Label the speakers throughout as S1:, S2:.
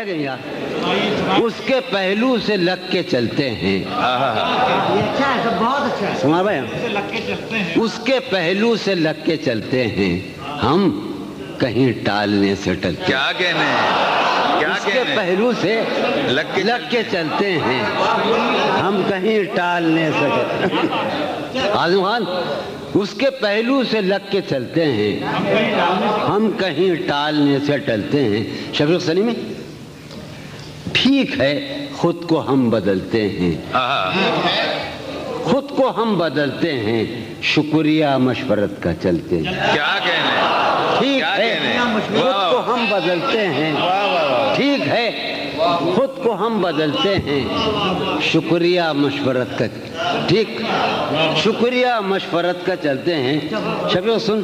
S1: رہ گئی یار. اس کے پہلو سے لگ کے چلتے ہیں.
S2: اچھا ہے, بہت اچھا ہے.
S1: سنا بھائی, اس کے پہلو سے لگ کے چلتے ہیں ہم, کہیں ٹالنے سے ٹلتے.
S3: کیا کہنے,
S1: اس کے پہلو سے لگ کے چلتے ہیں ہم, کہیں ٹالنے سے ٹلتے. اعظم خان, اس کے پہلو سے لگ کے چلتے ہیں ہم, کہیں ٹالنے سے ٹلتے ہیں. شفیق سلیمی, ٹھیک ہے خود کو ہم بدلتے ہیں, خود کو ہم بدلتے ہیں, شکریہ مشورت کا چلتے ہیں.
S3: کیا کہنے,
S1: ٹھیک ہے خود کو ہم بدلتے ہیں, ٹھیک ہے خود کو ہم بدلتے ہیں, شکریہ مشورت کا, ٹھیک, شکریہ مشورت کا چلتے ہیں. شفیق سن,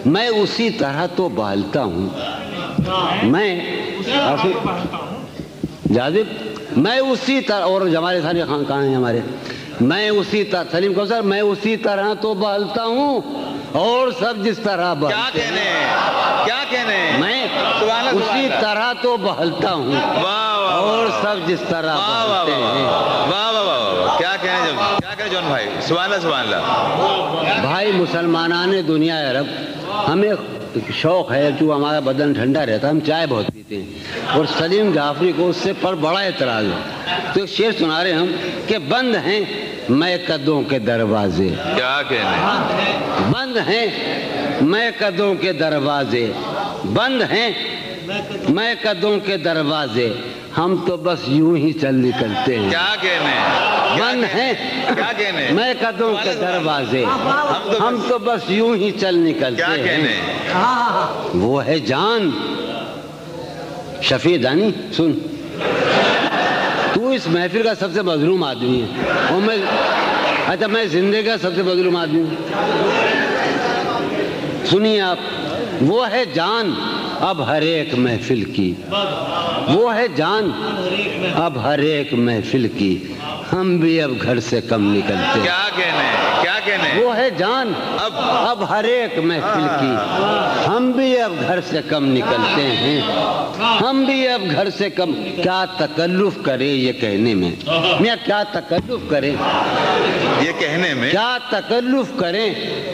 S1: میں اسی طرح تو بہلتا ہوں, میں جاذب, میں اسی طرح, اور ہمارے سارے خان کہاں ہیں ہمارے, میں اسی طرح, سلیم کوثر, میں اسی طرح تو بہلتا ہوں اور سب جس طرح بہلتے ہیں.
S3: کیا کہنے,
S1: میں اسی طرح تو بہلتا ہوں اور سب جس طرح بہلتے ہیں.
S3: واہ واہ واہ, کیا کہنے, کیا کہنے جون بھائی, سبحان اللہ سبحان اللہ.
S1: بھائی مسلمانان دنیا عرب, ہمیں شوق ہے, جو ہمارا بدن ٹھنڈا رہتا ہے, ہم چائے بہت پیتے ہیں, اور سلیم جعفری کو اس سے پر بڑا اعتراض ہے. تو ایک شعر سنا رہے ہم کہ بند ہیں میں قدوں کے دروازے.
S3: کیا کہنے,
S1: بند ہیں میں قدوں کے دروازے, بند ہیں میں قدوں کے دروازے, ہم تو بس یوں ہی چل نکلتے ہیں.
S3: کیا کہنے,
S1: بند ہیں میں قدوں کے دروازے, ہم تو بس یوں ہی چل نکلتے ہیں. وہ ہے جان. شفیع دانی سن, تو اس محفل کا سب سے مظلوم آدمی ہے, اور میں, اچھا میں زندگی کا سب سے مظلوم آدمی ہوں. سنیے آپ, وہ ہے جان اب ہر ایک محفل کی, وہ ہے جان اب ہر ایک محفل کی, ہم بھی اب گھر سے کم نکلتے ہیں.
S3: کیا کہنے, کیا کہنے,
S1: وہ ہے جان اب ہر ایک محفل کی, ہم بھی اب گھر سے کم نکلتے ہیں, ہم بھی اب گھر سے کم. کیا تکلف کرے یہ کہنے میں, میاں کیا تکلف کرے
S3: یہ کہنے میں,
S1: کیا تکلف کریں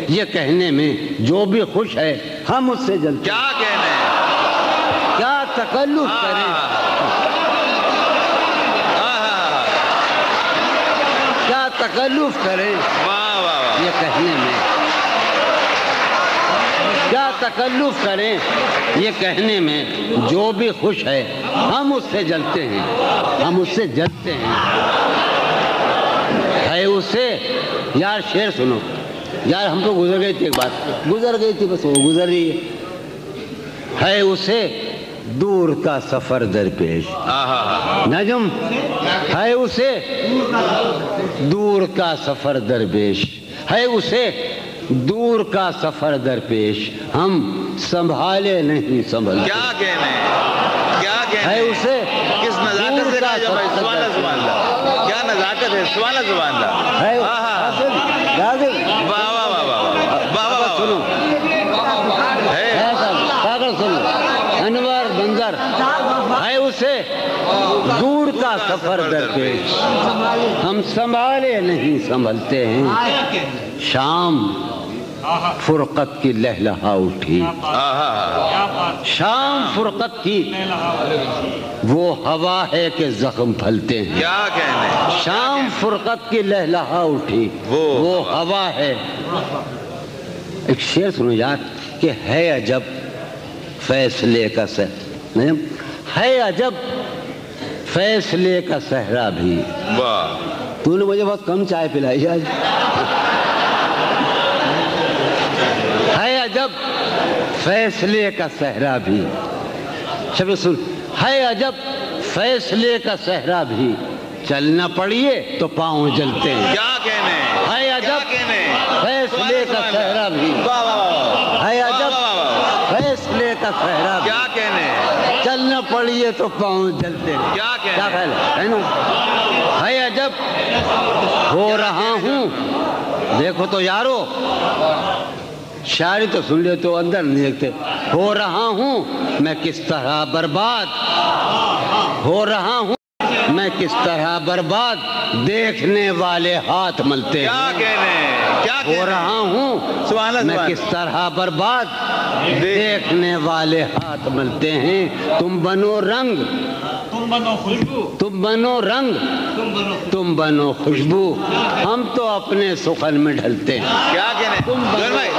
S1: یہ کہنے میں, جو بھی خوش ہے ہم اس سے جلتے.
S3: کیا کہنے,
S1: کیا تکلف کریں, کیا تکلف کریں یہ کہنے میں, کیا تکلف کریں یہ کہنے میں, جو بھی خوش ہے ہم اس سے جلتے ہیں, ہم اس سے جلتے ہیں. ہے اسے یار, شعر سنو یار, ہم تو گزر گئی تھی, ایک بات گزر گئی تھی, بس وہ گزر رہی ہے اسے دور کا سفر درپیش. نجم, ہے اسے دور کا سفر درپیش, ہے اسے دور کا سفر درپیش, ہم سنبھالے نہیں سنبھل.
S3: کیا کہنے, کیا کہنے,
S1: ہے اسے
S3: کس نزاکت سے راجہ بھائی, سبحان اللہ سبحان اللہ, کیا نزاکت ہے, سبحان اللہ سبحان اللہ.
S1: ہے
S3: واہ واہ واہ واہ واہ واہ,
S1: سنو پاگل سنو, انور بندر, ہے اسے دور کا سفر درپیش, ہم سنبھالے نہیں سنبھلتے ہیں. شام فرقت کی لہلہا اٹھی, شام فرقت کی وہ ہوا ہے کہ زخم پھلتے ہیں.
S3: کیا کہنے,
S1: شام فرقت کی لہلہا اٹھی وہ ہوا ہے. ایک شعر سنو یار کہ ہے عجب فیصلے کا نہیں, ہے عجب فیصلے کا صحرا بھی.
S3: واہ,
S1: تو نے مجھے بہت کم چائے پلائی آج. ہے عجب فیصلے کا صحرا بھی, شب سن, ہے عجب فیصلے کا صحرا بھی, چلنا پڑیے تو پاؤں جلتے ہیں.
S3: کیا کہنے,
S1: ہے عجب فیصلے کا صحرا بھی, ہے عجب فیصلے کا صحرا بھی,
S3: کیا کہنے,
S1: چلنا پڑیے تو پاؤں جلتے ہیں.
S3: کیا کہنے,
S1: کیا خیال ہے نا, ہے عجب ہو رہا ہوں, دیکھو تو یارو, شاعری تو سن لیتے ہو, اندر نہیں دیکھتے. ہو رہا ہوں میں کس طرح برباد, ہو رہا ہوں میں کس طرح برباد دیکھنے والے ہاتھ ملتے ہیں.
S3: کیا کہنے کیا
S1: ہو رہا ہوں
S3: سبحان اللہ
S1: میں کس طرح برباد دیکھنے والے ہاتھ ملتے ہیں. تم بنو رنگ
S2: تم بنو خوشبو
S1: تم بنو رنگ
S2: تم بنو
S1: تم بنو خوشبو ہم تو اپنے سخن میں ڈھلتے ہیں.
S3: کیا کہنے
S1: تم بنو
S3: بھائی